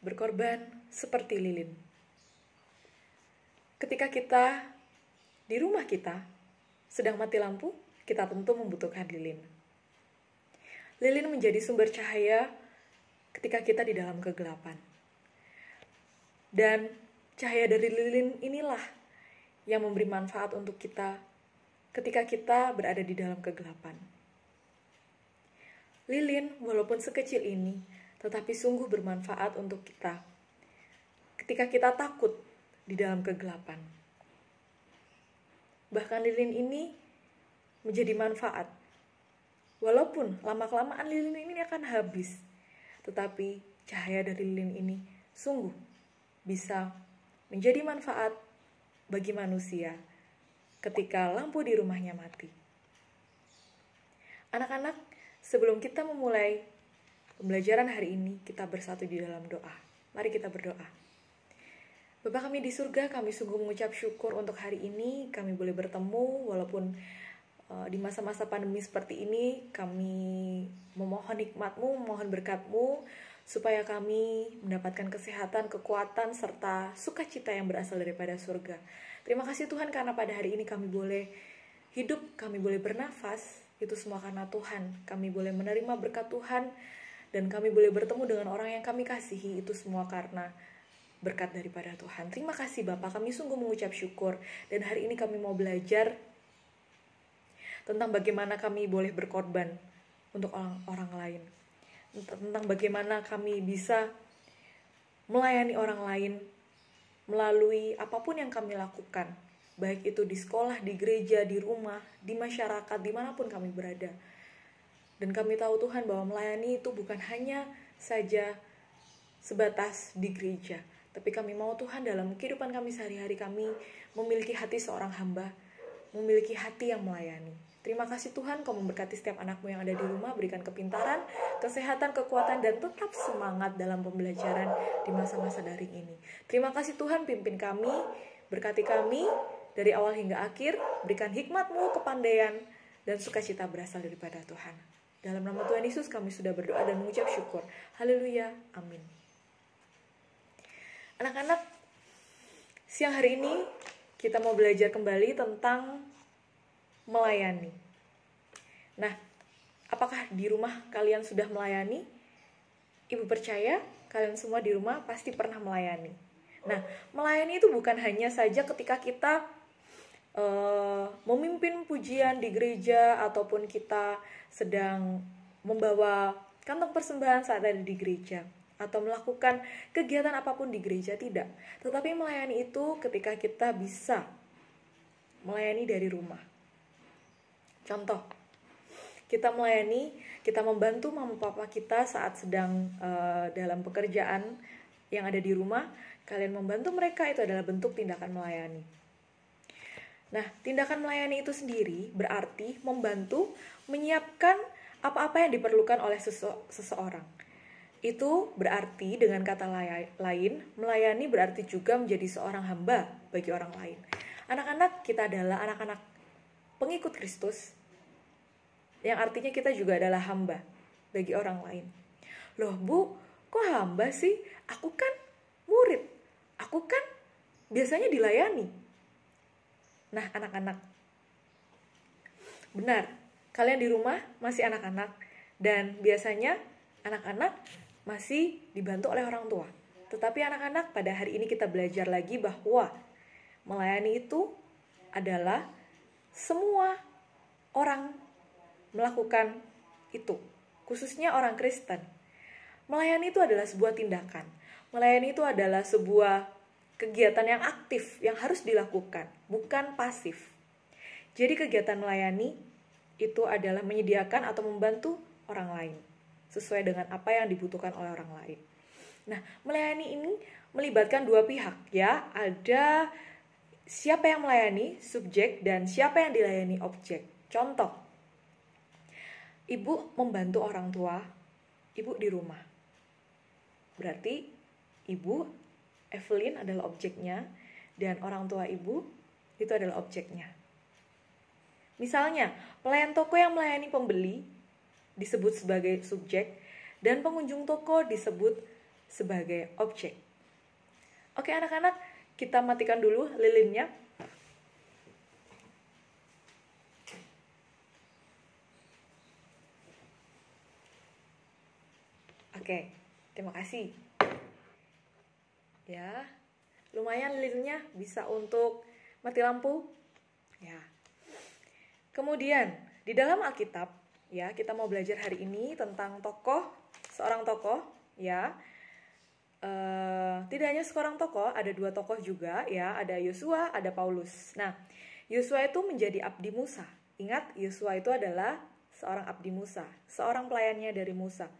berkorban seperti lilin. Ketika kita di rumah kita sedang mati lampu, kita tentu membutuhkan lilin. Lilin menjadi sumber cahaya ketika kita di dalam kegelapan. Dan cahaya dari lilin inilah yang memberi manfaat untuk kita ketika kita berada di dalam kegelapan. Lilin, walaupun sekecil ini, tetapi sungguh bermanfaat untuk kita ketika kita takut di dalam kegelapan. Bahkan lilin ini menjadi manfaat. Walaupun lama-kelamaan lilin ini akan habis, tetapi cahaya dari lilin ini sungguh bisa menjadi manfaat bagi manusia ketika lampu di rumahnya mati. Anak-anak, sebelum kita memulai pembelajaran hari ini, kita bersatu di dalam doa. Mari kita berdoa. Bapa kami di surga, kami sungguh mengucap syukur untuk hari ini. Kami boleh bertemu walaupun di masa-masa pandemi seperti ini. Kami memohon hikmat-Mu, memohon berkat-Mu, supaya kami mendapatkan kesehatan, kekuatan, serta sukacita yang berasal daripada surga. Terima kasih Tuhan karena pada hari ini kami boleh hidup, kami boleh bernafas. Itu semua karena Tuhan. Kami boleh menerima berkat Tuhan, dan kami boleh bertemu dengan orang yang kami kasihi. Itu semua karena berkat daripada Tuhan. Terima kasih Bapak, kami sungguh mengucap syukur. Dan hari ini kami mau belajar tentang bagaimana kami boleh berkorban untuk orang lain. Tentang bagaimana kami bisa melayani orang lain melalui apapun yang kami lakukan. Baik itu di sekolah, di gereja, di rumah, di masyarakat, dimanapun kami berada. Dan kami tahu Tuhan bahwa melayani itu bukan hanya saja sebatas di gereja. Tapi kami mau Tuhan dalam kehidupan kami sehari-hari kami memiliki hati seorang hamba, memiliki hati yang melayani. Terima kasih Tuhan, Kau memberkati setiap anakmu yang ada di rumah, berikan kepintaran, kesehatan, kekuatan, dan tetap semangat dalam pembelajaran di masa-masa daring ini. Terima kasih Tuhan, pimpin kami, berkati kami dari awal hingga akhir, berikan hikmat-Mu, kepandaian, dan sukacita berasal daripada Tuhan. Dalam nama Tuhan Yesus kami sudah berdoa dan mengucap syukur. Haleluya, amin. Anak-anak, siang hari ini kita mau belajar kembali tentang melayani. Nah, apakah di rumah kalian sudah melayani? Ibu percaya kalian semua di rumah pasti pernah melayani. Nah, melayani itu bukan hanya saja ketika kita memimpin pujian di gereja ataupun kita sedang membawa kantong persembahan saat ada di gereja atau melakukan kegiatan apapun di gereja, tidak. Tetapi melayani itu ketika kita bisa melayani dari rumah. Contoh, kita melayani, kita membantu mama papa kita saat sedang dalam pekerjaan yang ada di rumah. Kalian membantu mereka, itu adalah bentuk tindakan melayani. Nah, tindakan melayani itu sendiri berarti membantu menyiapkan apa-apa yang diperlukan oleh seseorang. Itu berarti dengan kata lain, melayani berarti juga menjadi seorang hamba bagi orang lain. Anak-anak, kita adalah anak-anak pengikut Kristus, yang artinya kita juga adalah hamba bagi orang lain. Loh Bu, kok hamba sih? Aku kan murid, aku kan biasanya dilayani. Nah anak-anak, benar, kalian di rumah masih anak-anak, dan biasanya anak-anak masih dibantu oleh orang tua. Tetapi anak-anak, pada hari ini kita belajar lagi bahwa melayani itu adalah semua orang melakukan itu, khususnya orang Kristen. Melayani itu adalah sebuah tindakan. Melayani itu adalah sebuah kegiatan yang aktif, yang harus dilakukan, bukan pasif. Jadi kegiatan melayani itu adalah menyediakan atau membantu orang lain, sesuai dengan apa yang dibutuhkan oleh orang lain. Nah, melayani ini melibatkan dua pihak, ya. Ada siapa yang melayani, subjek, dan siapa yang dilayani, objek. Contoh, ibu membantu orang tua, ibu di rumah. Berarti ibu, Evelyn adalah objeknya, dan orang tua ibu itu adalah objeknya. Misalnya, pelayan toko yang melayani pembeli disebut sebagai subjek, dan pengunjung toko disebut sebagai objek. Oke anak-anak, kita matikan dulu lilinnya. Oke, terima kasih. Ya, lumayan lilinnya bisa untuk mati lampu. Ya. Kemudian, di dalam Alkitab, ya, kita mau belajar hari ini tentang seorang tokoh, ya. Tidak hanya seorang tokoh, ada 2 tokoh juga, ya, ada Yosua, ada Paulus. Nah, Yosua itu menjadi abdi Musa. Ingat, Yosua itu adalah seorang abdi Musa, seorang pelayannya dari Musa.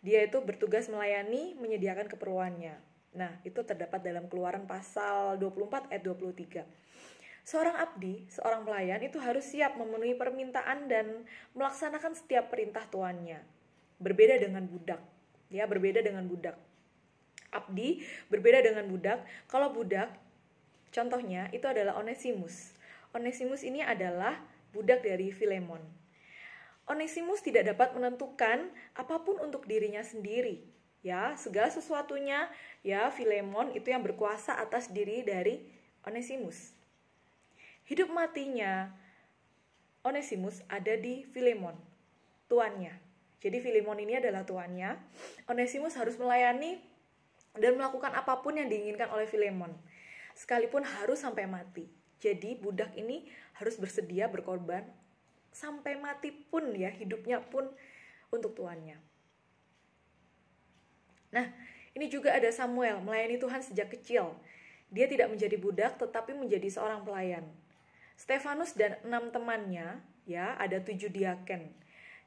Dia itu bertugas melayani, menyediakan keperluannya. Nah, itu terdapat dalam Keluaran pasal 24 ayat 23. Seorang abdi, seorang pelayan itu harus siap memenuhi permintaan dan melaksanakan setiap perintah tuannya. Berbeda dengan budak, ya, berbeda dengan budak. Abdi berbeda dengan budak. Kalau budak, contohnya itu adalah Onesimus. Onesimus ini adalah budak dari Filemon. Onesimus tidak dapat menentukan apapun untuk dirinya sendiri. Ya, segala sesuatunya, ya, Filemon itu yang berkuasa atas diri dari Onesimus. Hidup matinya Onesimus ada di Filemon, tuannya. Jadi Filemon ini adalah tuannya. Onesimus harus melayani dan melakukan apapun yang diinginkan oleh Filemon, sekalipun harus sampai mati. Jadi budak ini harus bersedia berkorban sampai mati pun, ya, hidupnya pun untuk tuannya. Nah, ini juga ada Samuel, melayani Tuhan sejak kecil. Dia tidak menjadi budak, tetapi menjadi seorang pelayan. Stefanus dan 6 temannya, ya, ada 7 diaken.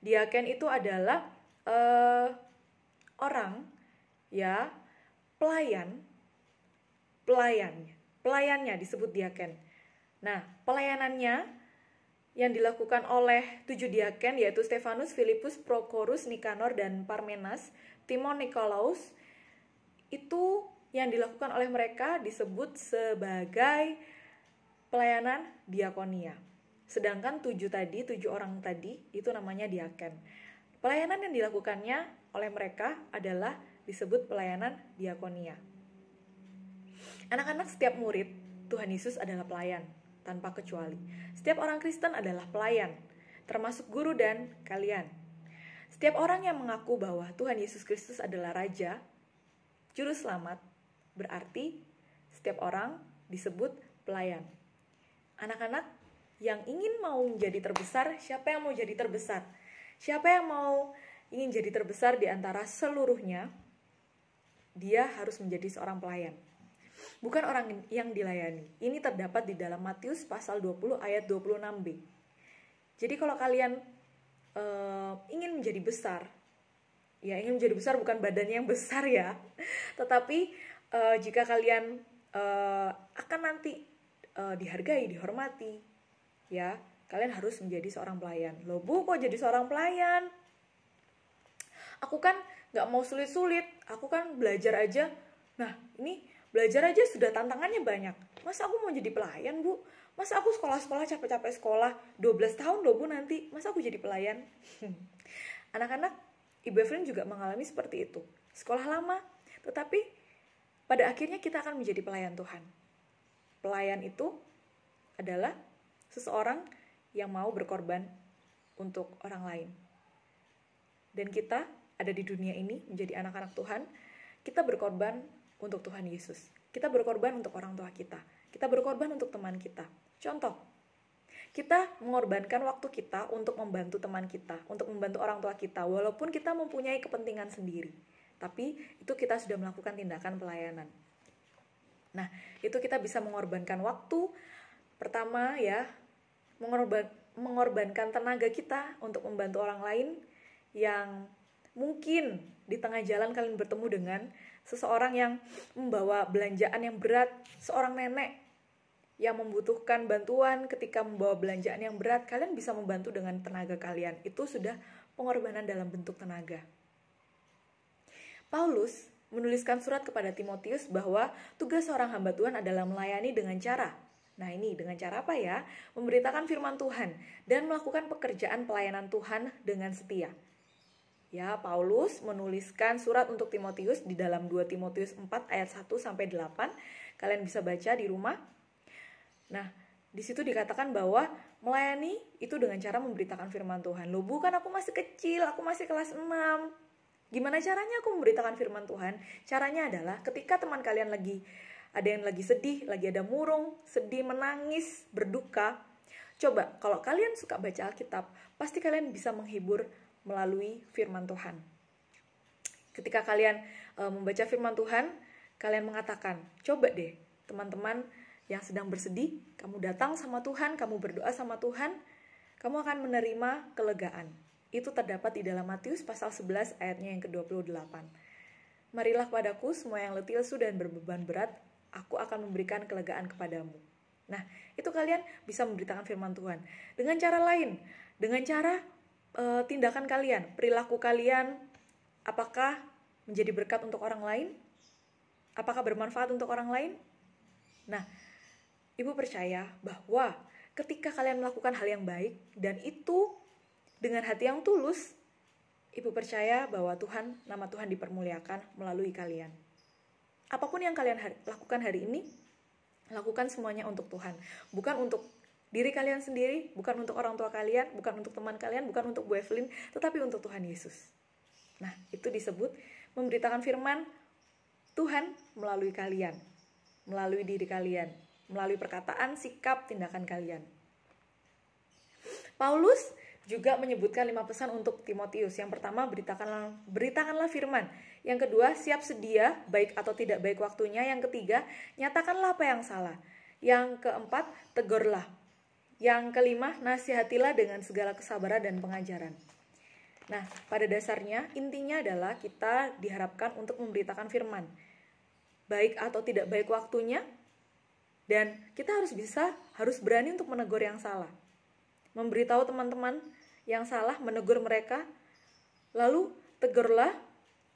Diaken itu adalah orang, ya, pelayannya disebut diaken. Nah, pelayanannya yang dilakukan oleh 7 diaken yaitu Stefanus, Filipus, Prokorus, Nikanor, dan Parmenas, Timon, Nikolaus, itu yang dilakukan oleh mereka disebut sebagai pelayanan diakonia. Sedangkan 7 orang tadi itu namanya diaken. Pelayanan yang dilakukannya oleh mereka adalah disebut pelayanan diakonia. Anak-anak, setiap murid Tuhan Yesus adalah pelayan, tanpa kecuali. Setiap orang Kristen adalah pelayan, termasuk guru dan kalian. Setiap orang yang mengaku bahwa Tuhan Yesus Kristus adalah Raja, Juru Selamat, berarti setiap orang disebut pelayan. Anak-anak yang ingin mau menjadi terbesar, siapa yang mau jadi terbesar? Siapa yang ingin jadi terbesar di antara seluruhnya? Dia harus menjadi seorang pelayan, bukan orang yang dilayani. Ini terdapat di dalam Matius pasal 20 ayat 26b. Jadi kalau kalian ingin menjadi besar, ya, ingin menjadi besar bukan badannya yang besar, ya, tetapi jika kalian akan nanti dihargai, dihormati, ya, kalian harus menjadi seorang pelayan. Loh Bu, kok jadi seorang pelayan? Aku kan gak mau sulit-sulit, aku kan belajar aja. Nah, ini belajar aja sudah tantangannya banyak. Masa aku mau jadi pelayan, Bu? Masa aku sekolah-sekolah capek-capek sekolah 12 tahun loh, Bu, nanti. Masa aku jadi pelayan? Anak-anak, Ibu Evelyn juga mengalami seperti itu. Sekolah lama, tetapi pada akhirnya kita akan menjadi pelayan Tuhan. Pelayan itu adalah seseorang yang mau berkorban untuk orang lain. Dan kita ada di dunia ini menjadi anak-anak Tuhan, kita berkorban untuk Tuhan Yesus. Kita berkorban untuk orang tua kita. Kita berkorban untuk teman kita. Contoh, kita mengorbankan waktu kita untuk membantu teman kita, untuk membantu orang tua kita, walaupun kita mempunyai kepentingan sendiri. Tapi itu kita sudah melakukan tindakan pelayanan. Nah, itu kita bisa mengorbankan waktu. Pertama, ya, mengorbankan tenaga kita untuk membantu orang lain yang mungkin di tengah jalan kalian bertemu dengan seseorang yang membawa belanjaan yang berat, seorang nenek yang membutuhkan bantuan ketika membawa belanjaan yang berat, kalian bisa membantu dengan tenaga kalian. Itu sudah pengorbanan dalam bentuk tenaga. Paulus menuliskan surat kepada Timotius bahwa tugas seorang hamba Tuhan adalah melayani dengan cara. Nah, ini dengan cara apa ya? Memberitakan firman Tuhan dan melakukan pekerjaan pelayanan Tuhan dengan setia. Ya, Paulus menuliskan surat untuk Timotius di dalam 2 Timotius 4 ayat 1 sampai 8. Kalian bisa baca di rumah. Nah, di situ dikatakan bahwa melayani itu dengan cara memberitakan firman Tuhan. Loh, bukan, aku masih kecil, aku masih kelas 6. Gimana caranya aku memberitakan firman Tuhan? Caranya adalah ketika teman kalian ada yang lagi sedih, lagi ada murung, sedih, menangis, berduka. Coba, kalau kalian suka baca Alkitab, pasti kalian bisa menghibur melalui firman Tuhan. Ketika kalian membaca firman Tuhan, kalian mengatakan, coba deh teman-teman yang sedang bersedih, kamu datang sama Tuhan, kamu berdoa sama Tuhan, kamu akan menerima kelegaan. Itu terdapat di dalam Matius pasal 11 ayatnya yang ke-28. Marilah padaku semua yang letih lesu dan berbeban berat, aku akan memberikan kelegaan kepadamu. Nah, itu kalian bisa memberitakan firman Tuhan. Dengan cara lain, dengan cara tindakan kalian, perilaku kalian, apakah menjadi berkat untuk orang lain? Apakah bermanfaat untuk orang lain? Nah, Ibu percaya bahwa ketika kalian melakukan hal yang baik dan itu dengan hati yang tulus, Ibu percaya bahwa nama Tuhan dipermuliakan melalui kalian. Apapun yang kalian lakukan hari ini, lakukan semuanya untuk Tuhan. Bukan untuk diri kalian sendiri, bukan untuk orang tua kalian, bukan untuk teman kalian, bukan untuk Bu Evelyn, tetapi untuk Tuhan Yesus. Nah, itu disebut memberitakan firman Tuhan melalui kalian, melalui diri kalian, melalui perkataan, sikap, tindakan kalian. Paulus juga menyebutkan 5 pesan untuk Timotius. Yang pertama, beritakanlah firman. Yang kedua, siap sedia, baik atau tidak baik waktunya. Yang ketiga, nyatakanlah apa yang salah. Yang keempat, tegurlah. Yang kelima, nasihatilah dengan segala kesabaran dan pengajaran. Nah, pada dasarnya, intinya adalah kita diharapkan untuk memberitakan firman. Baik atau tidak baik waktunya, dan kita harus berani untuk menegur yang salah. Memberitahu teman-teman yang salah, menegur mereka, lalu tegurlah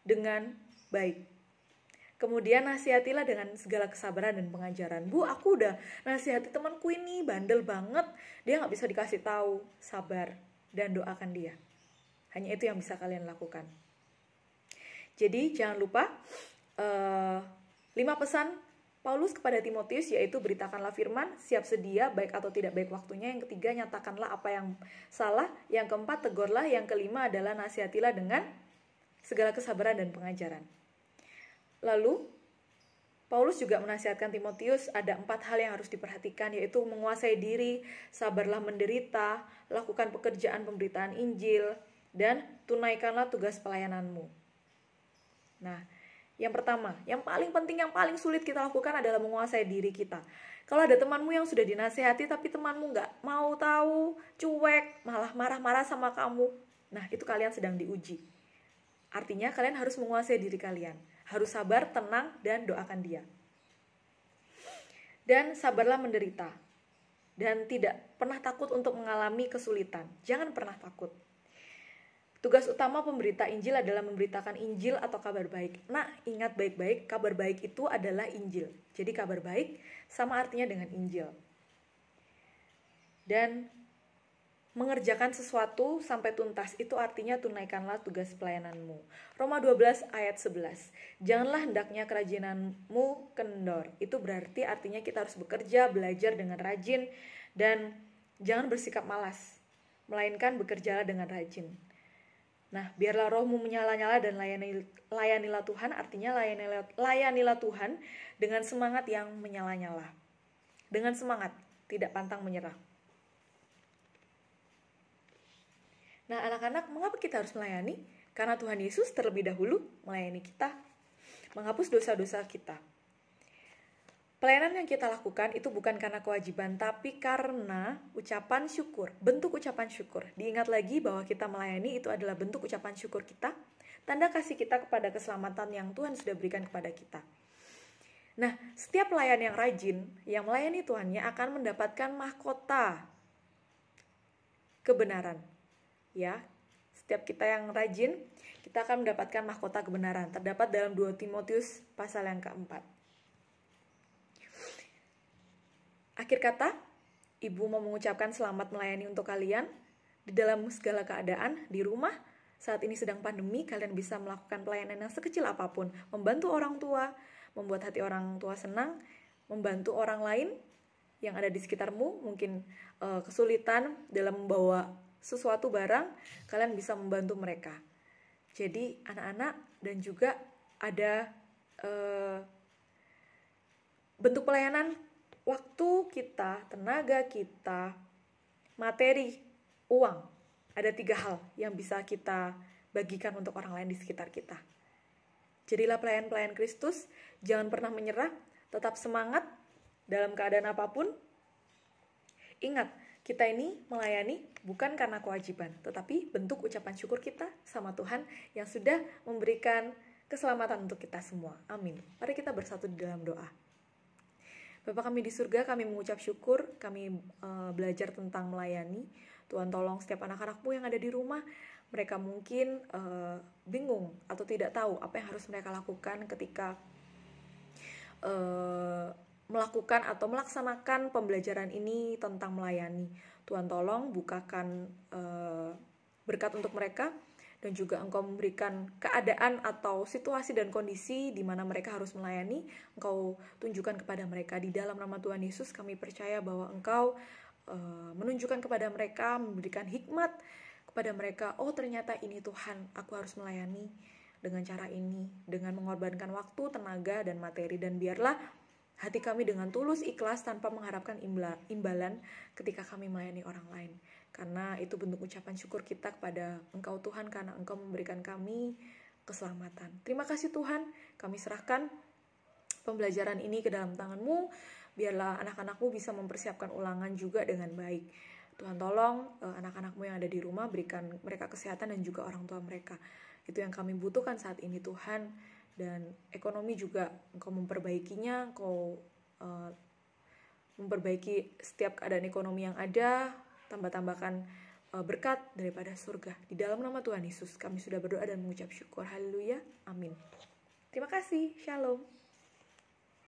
dengan baik. Kemudian nasihatilah dengan segala kesabaran dan pengajaran. Bu, aku udah nasihati temanku ini, bandel banget. Dia gak bisa dikasih tahu. Sabar dan doakan dia. Hanya itu yang bisa kalian lakukan. Jadi jangan lupa 5 pesan Paulus kepada Timotius, yaitu beritakanlah firman, siap sedia, baik atau tidak baik waktunya. Yang ketiga, nyatakanlah apa yang salah. Yang keempat, tegurlah. Yang kelima adalah nasihatilah dengan segala kesabaran dan pengajaran. Lalu, Paulus juga menasihatkan Timotius ada 4 hal yang harus diperhatikan, yaitu menguasai diri, sabarlah menderita, lakukan pekerjaan pemberitaan Injil, dan tunaikanlah tugas pelayananmu. Nah, yang pertama, yang paling penting, yang paling sulit kita lakukan adalah menguasai diri kita. Kalau ada temanmu yang sudah dinasehati, tapi temanmu nggak mau tahu, cuek, malah marah-marah sama kamu, nah itu kalian sedang diuji. Artinya kalian harus menguasai diri kalian. Harus sabar, tenang, dan doakan dia. Dan sabarlah menderita. Dan tidak pernah takut untuk mengalami kesulitan. Jangan pernah takut. Tugas utama pemberita Injil adalah memberitakan Injil atau kabar baik. Nah, ingat baik-baik, kabar baik itu adalah Injil. Jadi kabar baik sama artinya dengan Injil. Dan mengerjakan sesuatu sampai tuntas, itu artinya tunaikanlah tugas pelayananmu. Roma 12 ayat 11. Janganlah hendaknya kerajinanmu kendor. Itu berarti artinya kita harus bekerja, belajar dengan rajin, dan jangan bersikap malas, melainkan bekerjalah dengan rajin. Nah, biarlah rohmu menyala-nyala dan layanilah Tuhan, artinya layanilah Tuhan dengan semangat yang menyala-nyala. Dengan semangat, tidak pantang menyerah. Nah, anak-anak, mengapa kita harus melayani? Karena Tuhan Yesus terlebih dahulu melayani kita, menghapus dosa-dosa kita. Pelayanan yang kita lakukan itu bukan karena kewajiban, tapi karena ucapan syukur, bentuk ucapan syukur. Diingat lagi bahwa kita melayani itu adalah bentuk ucapan syukur kita, tanda kasih kita kepada keselamatan yang Tuhan sudah berikan kepada kita. Nah, setiap pelayan yang rajin, yang melayani Tuhannya akan mendapatkan mahkota kebenaran. Ya, setiap kita yang rajin, kita akan mendapatkan mahkota kebenaran. Terdapat dalam 2 Timotius pasal yang keempat. Akhir kata, Ibu mau mengucapkan selamat melayani untuk kalian di dalam segala keadaan, di rumah, saat ini sedang pandemi, kalian bisa melakukan pelayanan yang sekecil apapun, membantu orang tua, membuat hati orang tua senang, membantu orang lain yang ada di sekitarmu, mungkin kesulitan dalam membawa sesuatu barang, kalian bisa membantu mereka. Jadi anak-anak, dan juga ada bentuk pelayanan waktu kita, tenaga kita, materi, uang. Ada 3 hal yang bisa kita bagikan untuk orang lain di sekitar kita. Jadilah pelayan-pelayan Kristus, jangan pernah menyerah, tetap semangat dalam keadaan apapun. Ingat, kita ini melayani bukan karena kewajiban, tetapi bentuk ucapan syukur kita sama Tuhan yang sudah memberikan keselamatan untuk kita semua. Amin. Mari kita bersatu di dalam doa. Bapa kami di surga, kami mengucap syukur, kami belajar tentang melayani. Tuhan tolong setiap anak-anakmu yang ada di rumah, mereka mungkin bingung atau tidak tahu apa yang harus mereka lakukan ketika melakukan atau melaksanakan pembelajaran ini tentang melayani. Tuhan tolong bukakan berkat untuk mereka, dan juga Engkau memberikan keadaan atau situasi dan kondisi di mana mereka harus melayani. Engkau tunjukkan kepada mereka. Di dalam nama Tuhan Yesus kami percaya bahwa Engkau menunjukkan kepada mereka, memberikan hikmat kepada mereka. Oh, ternyata ini Tuhan, aku harus melayani dengan cara ini, dengan mengorbankan waktu, tenaga, dan materi. Dan biarlah hati kami dengan tulus, ikhlas, tanpa mengharapkan imbalan ketika kami melayani orang lain. Karena itu bentuk ucapan syukur kita kepada Engkau Tuhan, karena Engkau memberikan kami keselamatan. Terima kasih Tuhan, kami serahkan pembelajaran ini ke dalam tangan-Mu. Biarlah anak-anak-Mu bisa mempersiapkan ulangan juga dengan baik. Tuhan tolong anak-anak-Mu yang ada di rumah, berikan mereka kesehatan dan juga orang tua mereka. Itu yang kami butuhkan saat ini Tuhan. Dan ekonomi juga Engkau memperbaikinya, Engkau memperbaiki setiap keadaan ekonomi yang ada, tambah-tambahkan berkat daripada surga. Di dalam nama Tuhan Yesus kami sudah berdoa dan mengucap syukur. Haleluya, amin. Terima kasih, shalom.